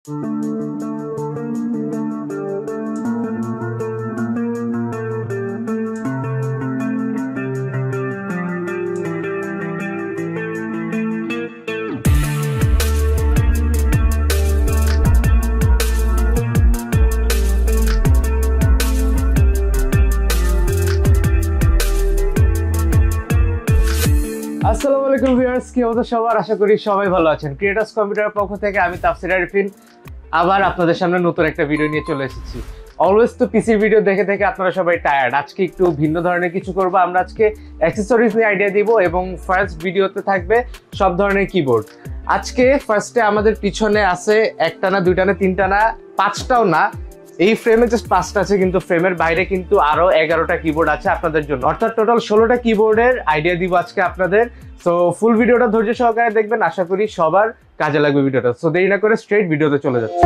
আসসালামু আলাইকুম ভিউয়ার্স, কি অবস্থা সবার? আশা করি সবাই ভালো আছেন। ক্রিয়েটার্স কম্পিউটারের পক্ষ থেকে আমি তাফসির আরিফিন আবার আপনাদের সামনে নতুন একটা ভিডিও নিয়ে চলে এসেছি। অলওয়েজ তো পিসির ভিডিও দেখে দেখে আপনারা সবাই টায়ার্ড। আজকে একটু ভিন্ন ধরনের কিছু করবো। আমরা আজকে অ্যাক্সেসরিজ নিয়ে আইডিয়া দিব এবং ফার্স্ট ভিডিওতে থাকবে সব ধরনের কিবোর্ড। আজকে ফার্স্টে আমাদের পিছনে আছে একটা না, দুইটা না, তিনটা না, পাঁচটাও না, এই ফ্রেমে জাস্ট 5টা আছে, কিন্তু ফ্রেমের বাইরে কিন্তু আরো 11টা কিবোর্ড আছে আপনাদের জন্য, অর্থাৎ টোটাল 16টা কিবোর্ডের আইডিয়া দিব আজকে আপনাদের। সো ফুল ভিডিওটা ধৈর্য সহকারে দেখবেন, আশা করি সবার কাজে লাগবে ভিডিওটা। সো দেরি না করে স্ট্রেট ভিডিওতে চলে যাচ্ছে।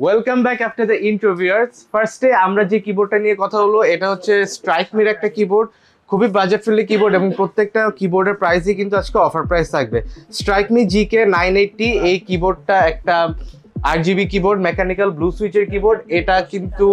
Welcome back after the intro viewers. ফার্স্টে আমরা যে কিবোর্ডটা নিয়ে কথা হলো, এটা হচ্ছে স্ট্রাইকমির একটা কিবোর্ড, খুবই বাজেট ফ্রেন্ডলি কিবোর্ড এবং প্রত্যেকটা কিবোর্ডের প্রাইসই কিন্তু আজকে অফার প্রাইস থাকবে। স্ট্রাইকমি জিকে 980 এই কিবোর্ডটা একটা RGB কিবোর্ড, মেকানিক্যাল ব্লু সুইচের কিবোর্ড। এটা কিন্তু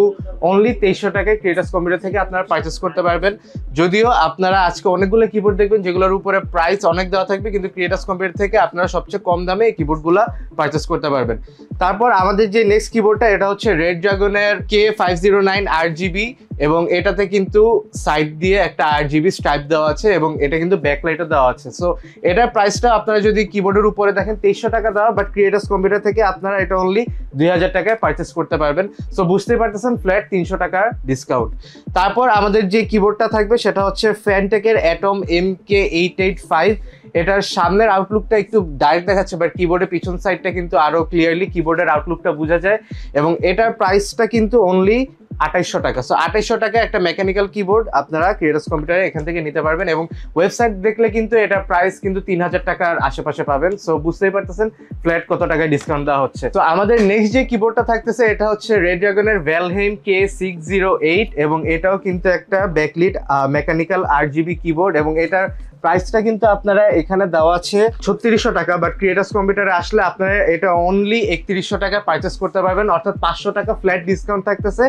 অনলি 2300 টাকায় ক্রিয়েটার্স কম্পিউটার থেকে আপনারা পারচেস করতে পারবেন। যদিও আপনারা আজকে অনেকগুলো কিবোর্ড দেখবেন যেগুলোর উপরে প্রাইস অনেক দেওয়া থাকবে, কিন্তু ক্রিয়েটার্স কম্পিউটার থেকে আপনারা সবচেয়ে কম দামে এই কিবোর্ডগুলো পারচেস করতে পারবেন। তারপর আমাদের যে নেক্সট কিবোর্ডটা, এটা হচ্ছে রেড ড্রাগনের K509 RGB এবং এটাতে কিন্তু সাইড দিয়ে একটা RGB স্ট্রাইপ দেওয়া আছে এবং এটা কিন্তু ব্যাকলাইটও দেওয়া আছে। সো এটার প্রাইসটা আপনারা যদি কিবোর্ডের উপরে দেখেন 2300 টাকা দেওয়া, বাট ক্রিয়েটার্স কম্পিউটার থেকে আপনারা এটা অনলি 2000 টাকায় পারচেস করতে পারবেন। সো বুঝতেই পারতেছেন ফ্ল্যাট 300 টাকার ডিসকাউন্ট। তারপর আমাদের যে কিবোর্ডটা থাকবে সেটা হচ্ছে ফ্যানটেকের অ্যাটম MK885। এটার সামনের আউটলুকটা একটু ডাইরেক্ট দেখাচ্ছে, বাট কিবোর্ডের পিছন সাইডটা কিন্তু আরো ক্লিয়ারলি কিবোর্ডের আউটলুকটা বোঝা যায় এবং এটার প্রাইসটা কিন্তু অনলি 2800 টাকা। সো 2800 টাকা একটা মেকানিক্যাল কিবোর্ড আপনারা ক্রিয়েটার্স কম্পিউটারে এখান থেকে নিতে পারবেন এবং ওয়েবসাইট দেখলে কিন্তু এটা প্রাইস কিন্তু 3000 টাকার আশেপাশে পাবেন। সো বুঝতেই পারতেছেন ফ্ল্যাট কত টাকায় ডিসকাউন্ট দেওয়া হচ্ছে। তো আমাদের নেক্সট যে কিবোর্ডটা থাকতেছে এটা হচ্ছে রেড ড্রাগনের ভ্যালহেইম K608 এবং এটাও কিন্তু একটা ব্যাকলিট মেকানিক্যাল RGB কিবোর্ড এবং এটার প্রাইসটা কিন্তু আপনারা এখানে দেওয়া আছে 3600 টাকা, বাট ক্রিয়েটার্স কম্পিউটারে আসলে আপনারা এটা অনলি 3100 টাকা পারচেস করতে পারবেন, অর্থাৎ 500 টাকা ফ্ল্যাট ডিসকাউন্ট থাকতেছে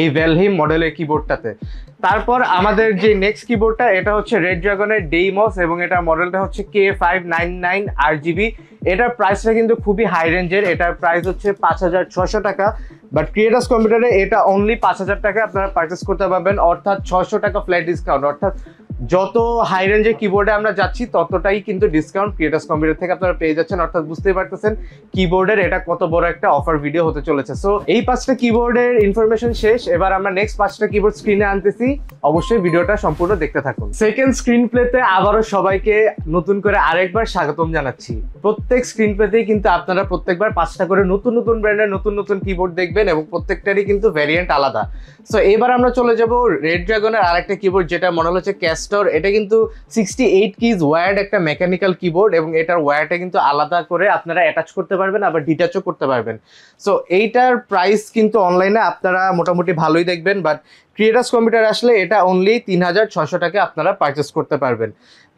এই ভ্যালহেইম মডেলের কিবোর্ডটাতে। তারপর আমাদের যে নেক্সট কিবোর্ডটা এটা হচ্ছে রেড ড্রাগনের ডেইমস এবং এটার মডেলটা হচ্ছে K599 RGB। এটার প্রাইসটা কিন্তু খুবই হাই রেঞ্জের, এটার প্রাইস হচ্ছে 5600 টাকা, বাট ক্রিয়েটার্স কম্পিউটারে এটা অনলি 5000 টাকা আপনারা পারচেস করতে পারবেন, অর্থাৎ 600 টাকা ফ্ল্যাট ডিসকাউন্ট। অর্থাৎ যত হাই রেঞ্জের কিবোর্ডে আমরা যাচ্ছি ততটাই কিন্তু ডিসকাউন্ট ক্রিয়েটার্স কম্পিউটার থেকে আপনারা পেয়ে যাচ্ছেন, অর্থাৎ বুঝতেই পারতেছেন কিবোর্ডের এটা কত বড় একটা অফার ভিডিও হতে চলেছে। সো এই 5টা কিবোর্ডের ইনফরমেশন শেষ, এবার আমরা নেক্সট 5টা কিবোর্ড স্ক্রিনে আনতেছি, অবশ্যই ভিডিওটা সম্পূর্ণ দেখতে থাকুন। সেকেন্ড স্ক্রিন প্লেতে আবারও সবাইকে নতুন করে আরেকবার স্বাগতম জানাচ্ছি। প্রত্যেক স্ক্রিন প্লেতেই কিন্তু আপনারা প্রত্যেকবার 5টা করে নতুন নতুন ব্র্যান্ডের নতুন নতুন কিবোর্ড দেখবেন এবং প্রত্যেকটারই কিন্তু ভ্যারিয়েন্ট আলাদা। সো এবার আমরা চলে যাব রেড ড্রাগনের আরেকটা কিবোর্ড যেটা মডেল হচ্ছে ক্যাস্টর। এটা কিন্তু 68 কিজ ওয়্যার্ড একটা মেকানিক্যাল কিবোর্ড এবং এটার ওয়্যারটা কিন্তু আলাদা করে আপনারা অ্যাটাচ করতে পারবেন, আবার ডিটাচও করতে পারবেন। সো এইটার প্রাইস কিন্তু অনলাইনে আপনারা মোটামুটি ভালোই দেখবেন, বাট ক্রিয়েটার্স কম্পিউটার আসলে এটা অনলি 3600 টাকা আপনারা পারচেস করতে পারবেন।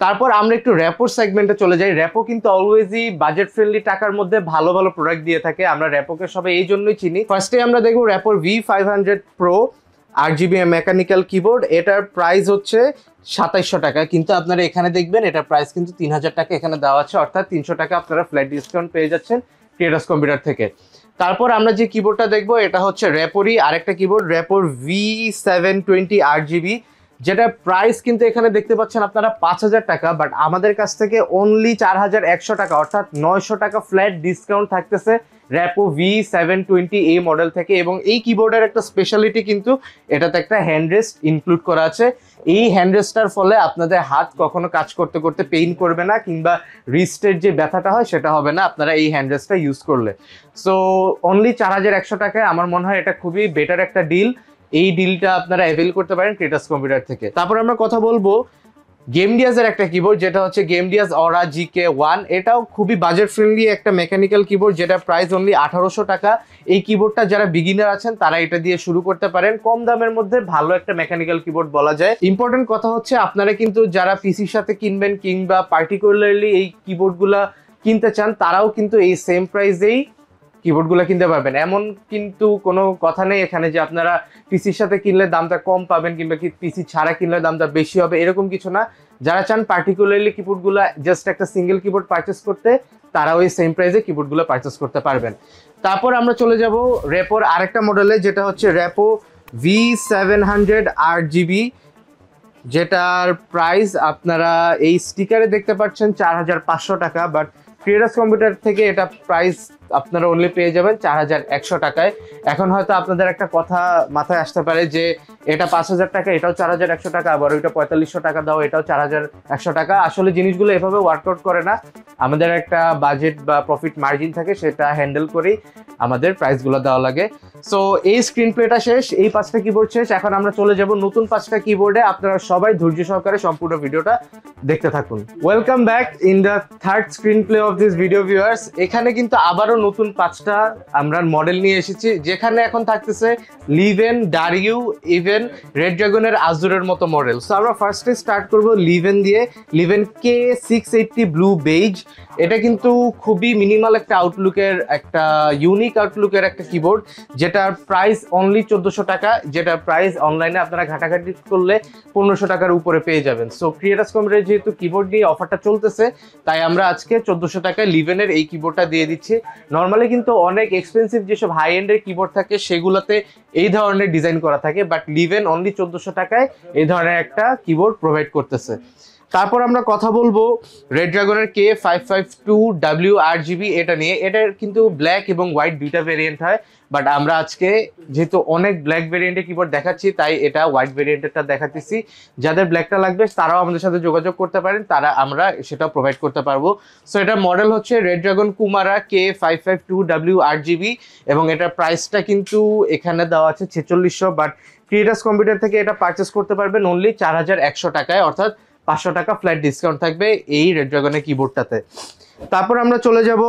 তারপর আমরা একটু র্যাপোর সেগমেন্টে চলে যাই। র্যাপো কিন্তু অলওয়েজই বাজেট ফ্রেন্ডলি টাকার মধ্যে ভালো ভালো প্রোডাক্ট দিয়ে থাকে। আমরা র্যাপোকে সবাই এই জন্যই চিনি। ফার্স্টে আমরা দেখবো র্যাপোর V500 Pro RGB mechanical keyboard. এটার প্রাইস হচ্ছে 2700 টাকা, কিন্তু আপনারা এখানে দেখবেন এটার প্রাইস কিন্তু 3000 টাকা এখানে দেওয়া আছে, অর্থাৎ 300 টাকা আপনারা ফ্ল্যাট ডিসকাউন্ট পেয়ে যাচ্ছেন ক্রিয়েটার্স কম্পিউটার থেকে। তারপর আমরা যে কিবোর্ডটা দেখবো এটা হচ্ছে র্যাপোরই আরেকটা কিবোর্ড, র্যাপোর V720 RGB, যেটার প্রাইস কিন্তু এখানে দেখতে পাচ্ছেন আপনারা 5000 টাকা, বাট আমাদের কাছ থেকে অনলি 4100 টাকা, অর্থাৎ 900 টাকা ফ্ল্যাট ডিসকাউন্ট থাকতেছে র্যাপো V720 এই মডেল থেকে। এবং এই কিবোর্ডের একটা স্পেশালিটি কিন্তু এটাতে একটা হ্যান্ডরেস্ট ইনক্লুড করা আছে। এই হ্যান্ডরেস্টটার ফলে আপনাদের হাত কখনো কাজ করতে করতে পেইন করবে না, কিংবা রিস্টের যে ব্যথাটা হয় সেটা হবে না আপনারা এই হ্যান্ডরেস্টটা ইউজ করলে। সো অনলি 4100 টাকায় আমার মনে হয় এটা খুবই বেটার একটা ডিল। এই ডিলটা আপনারা অ্যাভেল করতে পারেন ক্রিয়েটার্স কম্পিউটার থেকে। তারপর আমরা কথা বলবো গেমডিয়াজের একটা কিবোর্ড, যেটা হচ্ছে গেমডিয়াজ অরা GK1। এটাও খুবই বাজেট ফ্রেন্ডলি একটা মেকানিক্যাল কিবোর্ড, যেটা প্রাইস অনলি 1800 টাকা। এই কিবোর্ডটা যারা বিগিনার আছেন তারা এটা দিয়ে শুরু করতে পারেন, কম দামের মধ্যে ভালো একটা মেকানিক্যাল কিবোর্ড বলা যায়। ইম্পর্টেন্ট কথা হচ্ছে আপনারা কিন্তু যারা পিসির সাথে কিনবেন কিংবা পার্টিকুলারলি এই কিবোর্ডগুলা কিনতে চান তারাও কিন্তু এই সেম প্রাইসেই কিবোর্ডগুলো কিনতে পারবেন। এমন কিন্তু কোনো কথা নেই এখানে যে আপনারা পিসির সাথে কিনলে দামটা কম পাবেন কিংবা পিসি ছাড়া কিনলে দামটা বেশি হবে, এরকম কিছু না। যারা চান পার্টিকুলারলি কিবোর্ডগুলো জাস্ট একটা সিঙ্গেল কিবোর্ড পারচেস করতে, তারা ওই সেম প্রাইসে কিবোর্ডগুলো পারচেস করতে পারবেন। তারপর আমরা চলে যাব র্যাপোর আরেকটা মডেলে, যেটা হচ্ছে র্যাপো V700 8GB, যেটার প্রাইস আপনারা এই স্টিকারে দেখতে পাচ্ছেন 4500 টাকা, বাট ক্রিয়েটার্স কম্পিউটার থেকে এটা প্রাইস আপনারা অনলি পেয়ে যাবেন 4100 টাকায়। এখন হয়তো আপনাদের একটা কথা মাথায় আসতে পারে যে এটা 5000 টাকা, এটাও 4100 টাকা, আবার ওইটা 4500 টাকা দাও, এটাও 4100 টাকা। আসলে জিনিসগুলো এভাবে ওয়ার্কআউট করে না, আমাদের একটা বাজেট বা প্রফিট মার্জিন থাকে, সেটা হ্যান্ডেল করেই আমাদের প্রাইসগুলো দেওয়া লাগে। সো এই স্ক্রিন প্লেটা শেষ, এই 5টা কিবোর্ড শেষ। এখন আমরা চলে যাব নতুন 5টা কিবোর্ডে। আপনারা সবাই ধৈর্য সহকারে সম্পূর্ণ ভিডিওটা দেখতে থাকুন। Welcome back in the third screen play of this video viewers. এখানে কিন্তু আবারও নতুন 5টা আমরা মডেল নিয়ে এসেছি, যেখানে এখন থাকতেছে লিভেন, ডারিউ, ইভেন, রেড ড্রাগনের, আজুরের মতো মডেল। সো আমরা ফার্স্টে স্টার্ট করব লিভেন দিয়ে। লিভেন K680 ব্লু বেজ, এটা কিন্তু খুবই মিনিমাল একটা আউটলুকের, একটা ইউনিক আউটলুকের একটা কিবোর্ড, যেটার প্রাইস অনলি 1400 টাকা, যেটার প্রাইস অনলাইনে আপনারা ঘাটাঘাটি করলে 1500 টাকার উপরে পেয়ে যাবেন। সো ক্রিয়েটার্স কম্পিউটার যেহেতু কিবোর্ড নিয়ে অফারটা চলতেছে, তাই আমরা আজকে 1400 টাকায় লিভেনের এই কিবোর্ডটা দিয়ে দিচ্ছি। নর্মালি কিন্তু অনেক এক্সপেন্সিভ যেসব হাই এন্ডের কিবোর্ড থাকে সেগুলোতে এই ধরনের ডিজাইন করা থাকে, বাট লিভেন অনলি 1400 টাকায় এই ধরনের একটা কিবোর্ড প্রোভাইড করতেছে। তারপর আমরা কথা বলবো রেড ড্রাগনের K552 WRGB, এটা নিয়ে। এটার কিন্তু ব্ল্যাক এবং হোয়াইট দুইটা ভেরিয়েন্ট হয়, বাট আমরা আজকে যেহেতু অনেক ব্ল্যাক ভেরিয়েন্টের কিবোর্ড দেখাচ্ছি, তাই এটা হোয়াইট ভেরিয়েন্টেরটা দেখাচ্ছি। যাদের ব্ল্যাকটা লাগবে তারাও আমাদের সাথে যোগাযোগ করতে পারেন, তারা আমরা সেটাও প্রোভাইড করতে পারবো। সো এটার মডেল হচ্ছে red dragon Kumara K552 WRGB, এবং এটার প্রাইসটা কিন্তু এখানে দেওয়া আছে 4600, বাট ক্রিয়েটার্স কম্পিউটার থেকে এটা পারচেস করতে পারবেন অনলি 4100 টাকায়, অর্থাৎ 500 টাকা ফ্ল্যাট ডিসকাউন্ট থাকবে এই রেড ড্রাগনের কিবোর্ডটাতে। তারপর আমরা চলে যাব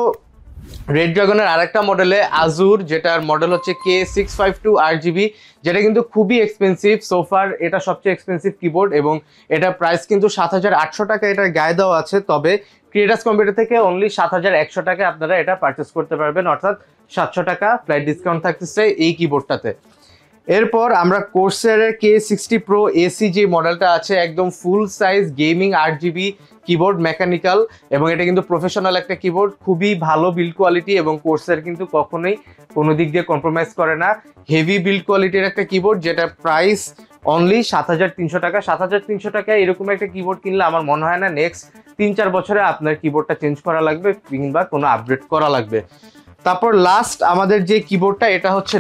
রেড ড্রাগনের আরেকটা মডেলে, আজুর, যেটার মডেল হচ্ছে K652 RGB, যেটা কিন্তু খুবই এক্সপেন্সিভ। সোফার এটা সবচেয়ে এক্সপেন্সিভ কিবোর্ড, এবং এটার প্রাইস কিন্তু 7800 টাকা এটার গায়ে দেওয়া আছে, তবে ক্রিয়েটার্স কম্পিউটার থেকে অনলি 7100 টাকায় আপনারা এটা পারচেস করতে পারবেন, অর্থাৎ 700 টাকা ফ্ল্যাট ডিসকাউন্ট থাকতেছে এই কিবোর্ডটাতে। এরপর আমরা কোর্সারের K60 Pro AC যে মডেলটা আছে, একদম ফুল size gaming 8GB keyboard, mechanical, এবং এটা কিন্তু প্রফেশনাল একটা কিবোর্ড, খুবই ভালো বিল্ড কোয়ালিটি, এবং কোর্সার কিন্তু কখনোই কোনো দিক দিয়ে কম্প্রোমাইজ করে না। হেভি বিল্ড কোয়ালিটির একটা কিবোর্ড, যেটা প্রাইস অনলি 7300 টাকা। 7300 টাকায় এরকম একটা কিবোর্ড কিনলে আমার মনে হয় না নেক্সট 3-4 বছরে আপনার কিবোর্ডটা চেঞ্জ করা লাগবে কিংবা কোনো আপডেট করা লাগবে। তারপর লাস্ট আমাদের যে কিবোর্ডটা, এটা হচ্ছে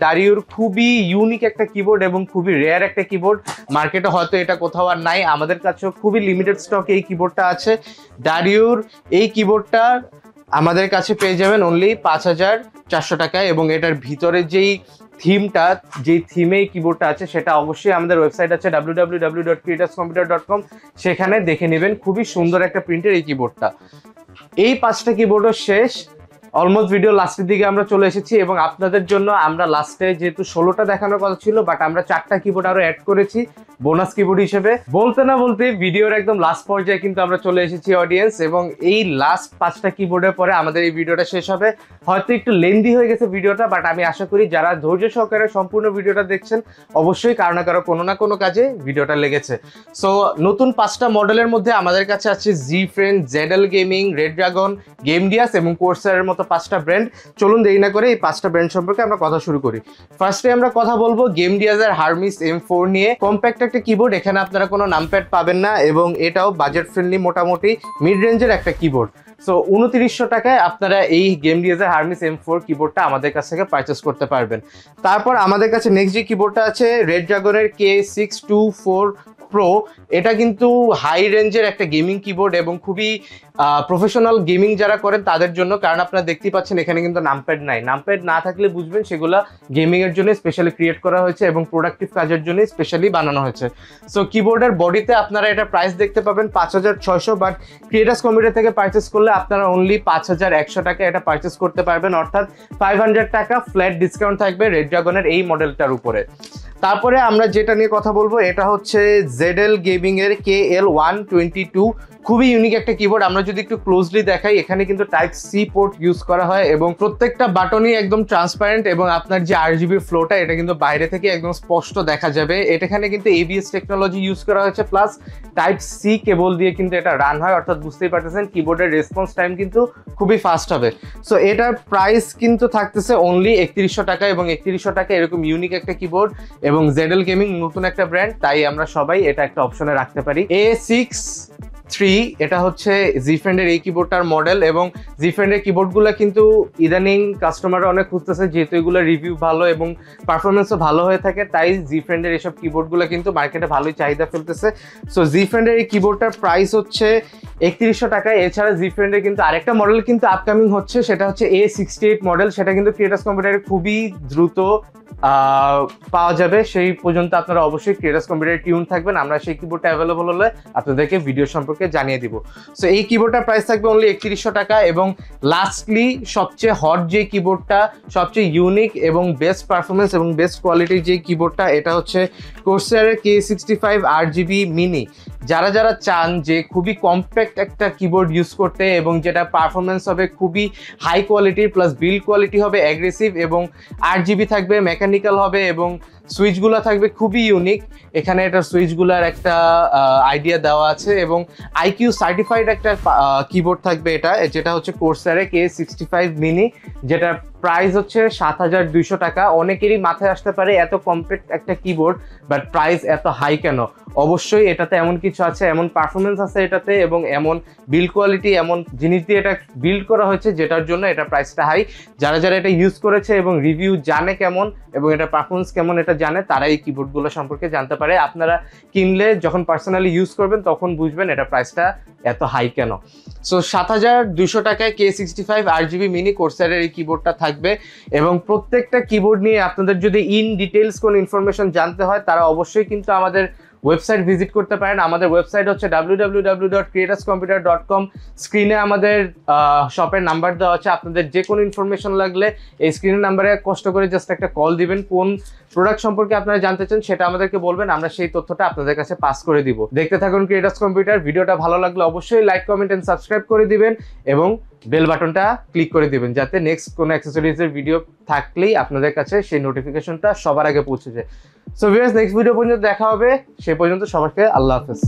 ডারিউর খুবই ইউনিক একটা কিবোর্ড এবং খুবই রেয়ার একটা কিবোর্ড। মার্কেটে হয়তো এটা কোথাও আর নাই, আমাদের কাছেও খুবই লিমিটেড স্টকে এই কিবোর্ডটা আছে। ডারিউর এই কিবোর্ডটা আমাদের কাছে পেয়ে যাবেন অনলি 5400 টাকায়, এবং এটার ভিতরে যেই থিমটা, যে থিমে এই কিবোর্ডটা আছে, সেটা অবশ্যই আমাদের ওয়েবসাইট আছে www.creatorscomputer.com, সেখানে দেখে নেবেন। খুবই সুন্দর একটা প্রিন্টের এই কিবোর্ডটা। এই 5টা কিবোর্ডও শেষ, অলমোস্ট ভিডিও লাস্টের দিকে আমরা চলে এসেছি, এবং আপনাদের জন্য আমরা লাস্টে যেহেতু 16টা দেখানোর কথা ছিল, বাট আমরা 4টা কিবোর্ড আরো অ্যাড করেছি বোনাস কিবোর্ড হিসেবে। বলতে না বলতে ভিডিওর একদম লাস্ট পর্যায়ে কিন্তু আমরা চলে এসেছি অডিয়েন্স, এবং এই লাস্ট 5টা কিবোর্ডের পরে আমাদের এই ভিডিওটা শেষ হবে। হয়তো একটু লেন্দি হয়ে গেছে ভিডিওটা, বাট আমি আশা করি যারা ধৈর্য সহকারে সম্পূর্ণ ভিডিওটা দেখছেন, অবশ্যই কারো না কারো কোনো না কোনো কাজে ভিডিওটা লেগেছে। সো নতুন 5টা মডেলের মধ্যে আমাদের কাছে আছে ZFriend, ZL gaming, Redragon, Gamdias এবং কোর্সারের মতো 5টা ব্র্যান্ড। চলুন দেরি না করে এই 5টা ব্র্যান্ড সম্পর্কে আমরা কথা শুরু করি। ফার্স্টে আমরা কথা বলবো গেমডিয়াসের হারমিস M4 নিয়ে। কম্প্যাক্ট একটা কিবোর্ড, এখানে আপনারা কোনো নামপ্যাড পাবেন না, এবং এটাও বাজেট ফ্রেন্ডলি, মোটামুটি মিড রেঞ্জের একটা কিবোর্ড। সো 2900 টাকায় আপনারা এই গেমডিয়াসের হারমিস M4 কিবোর্ডটা আমাদের কাছ থেকে পারচেস করতে পারবেন। তারপর আমাদের কাছে নেক্সট যে কিবোর্ডটা আছে রেড ড্রাগনের K624 Pro, এটা কিন্তু হাই রেঞ্জের একটা গেমিং কিবোর্ড এবং খুবই প্রফেশনাল গেমিং যারা করেন তাদের জন্য, কারণ আপনারা দেখতেই পাচ্ছেন এখানে কিন্তু নামপ্যাড নাই। নামপ্যাড না থাকলে বুঝবেন সেগুলো গেমিং এর জন্য স্পেশালি ক্রিয়েট করা হয়েছে এবং প্রোডাক্টিভ কাজের জন্য স্পেশালি বানানো হয়েছে। সো কিবোর্ডের বডিতে আপনারা এটা প্রাইস দেখতে পাবেন 5600, বাট ক্রিয়েটার্স কম্পিউটার থেকে পারচেস করলে আপনারা অনলি 5100 টাকা এটা পারচেস করতে পারবেন, অর্থাৎ 500 টাকা ফ্ল্যাট ডিসকাউন্ট থাকবে রেড ড্রাগনের এই মডেলটার উপরে। তারপরে আমরা যেটা নিয়ে কথা বলবো এটা হচ্ছে ZL গেমিং এর KL122 খুবই ইউনিক একটা কিবোর্ড। আমরা যদি একটু ক্লোজলি দেখাই, এখানে কিন্তু টাইপ সি পোর্ট ইউজ করা হয় এবং প্রত্যেকটা বাটনই একদম ট্রান্সপারেন্ট এবং আপনার যে আরজিবি ফ্লোটা এটা কিন্তু বাইরে থেকে একদম স্পষ্ট দেখা যাবে। এখানে কিন্তু এবিএস টেকনোলজি ইউজ করা হয়েছে, প্লাস টাইপ সি কেবল দিয়ে কিন্তু এটা রান হয়, অর্থাৎ বুঝতেই পারতেছেন কিবোর্ডের রেসপন্স টাইম কিন্তু খুবই ফাস্ট হবে। সো এটার প্রাইস কিন্তু থাকতেছে অনলি 3100 টাকা, এবং 3100 টাকা এরকম ইউনিক একটা কিবোর্ড এবং জেডএল গেমিং নতুন একটা ব্র্যান্ড, তাই আমরা সবাই এটা একটা অপশনে রাখতে পারি। A63 এটা হচ্ছে জিফ্রেন্ডের এই কিবোর্ডটার মডেল, এবং জিফ্রেন্ডের কিবোর্ডগুলো কিন্তু ইদানিং কাস্টমাররা অনেক খুঁজতেছে, যেহেতু এগুলো রিভিউ ভালো এবং পারফরমেন্সও ভালো হয়ে থাকে, তাই জিফ্রেন্ডের এইসব কিবোর্ডগুলো কিন্তু মার্কেটে ভালোই চাহিদা ফেলতেছে। সো জিফ্রেন্ডের এই কিবোর্ডটার প্রাইস হচ্ছে 3100 টাকায়। এছাড়া জিফ্রেন্ডের কিন্তু আরেকটা মডেল কিন্তু আপকামিং হচ্ছে, সেটা হচ্ছে A68 মডেল। সেটা কিন্তু ক্রিয়েটার্স কম্পিউটারে খুবই দ্রুত পাওয়া যাবে। সেই পর্যন্ত আপনারা অবশ্যই ক্রিয়েটার্স কম্পিউটারে টিউন থাকবেন, আমরা সেই কিবোর্ডটা অ্যাভেলেবল হলে আপনাদেরকে ভিডিও সম্পর্কে জানিয়ে দিব। সো এই কিবোর্ডটার প্রাইস থাকবে অনলি 3100 টাকা। এবং লাস্টলি সবচেয়ে হট যে কিবোর্ডটা, সবচেয়ে ইউনিক এবং বেস্ট পারফরমেন্স এবং বেস্ট কোয়ালিটির যে কিবোর্ডটা, এটা হচ্ছে কোর্সারের K65 RGB মিনি। যারা যারা চান যে খুবই কম্প্যাক্ট একটা কিবোর্ড ইউজ করতে এবং যেটা পারফরমেন্স হবে খুবই হাই কোয়ালিটির, প্লাস বিল্ড কোয়ালিটি হবে অ্যাগ্রেসিভ, এবং আরজিবি থাকবে, মেকানিক্যাল হবে, এবং সুইচগুলো থাকবে খুবই ইউনিক। এখানে এটার সুইচগুলোর একটা আইডিয়া দেওয়া আছে, এবং আইকিউ সার্টিফাইড একটা কিবোর্ড থাকবে এটা, যেটা হচ্ছে কোর্সারের K65 মিনি, যেটার প্রাইস হচ্ছে 7200 টাকা। অনেকেরই মাথায় আসতে পারে এত কম্প্যাক্ট একটা কিবোর্ড বাট প্রাইস এত হাই কেন? অবশ্যই এটাতে এমন কিছু আছে, এমন পারফরমেন্স আছে এটাতে, এবং এমন বিল্ড কোয়ালিটি, এমন জিনিস দিয়ে এটা বিল্ড করা হয়েছে যেটার জন্য এটা প্রাইসটা হাই। যারা যারা এটা ইউজ করেছে এবং রিভিউ জানে কেমন এবং এটা পারফরমেন্স কেমন এটা জানে, তারা এই কিবোর্ডগুলো সম্পর্কে জানতে পারে। আপনারা কিনলে যখন পার্সোনালি ইউজ করবেন তখন বুঝবেন এটা প্রাইসটা এত হাই কেন। সো 7200 টাকায় K65 RGB মিনি কোর্সারের এই কিবোর্ডটা থাকবে। এবং প্রত্যেকটা কিবোর্ড নিয়ে আপনাদের যদি ইন ডিটেলস কোনো ইনফরমেশন জানতে হয়, তারা অবশ্যই কিন্তু আমাদের ওয়েবসাইট ভিজিট করতে পারেন। আমাদের ওয়েবসাইট হচ্ছে www.creatorscomputer.com। স্ক্রিনে আমাদের শপের নাম্বার দেওয়া আছে, আপনাদের যে কোনো ইনফরমেশন লাগলে এই স্ক্রিনের নাম্বারে কষ্ট করে জাস্ট একটা কল দিবেন। কোন প্রোডাক্ট সম্পর্কে আপনারা জানতে চান সেটা আমাদেরকে বলবেন, আমরা সেই তথ্যটা আপনাদের কাছে পাস করে দিব। দেখতে থাকুন ক্রিয়েটার্স কম্পিউটার। ভিডিওটা ভালো লাগলে অবশ্যই লাইক, কমেন্ট এন্ড সাবস্ক্রাইব করে দিবেন, এবং বেল বাটনটা ক্লিক করে দিবেন, যাতে নেক্সট কোনো অ্যাক্সেসরিজের ভিডিও থাকলেই আপনাদের কাছে সেই নোটিফিকেশনটা সবার আগে পৌঁছে যায়। সো ভিউয়ার্স, নেক্সট ভিডিও পর্যন্ত দেখা হবে, সে পর্যন্ত সবাইকে আল্লাহ হাফেজ।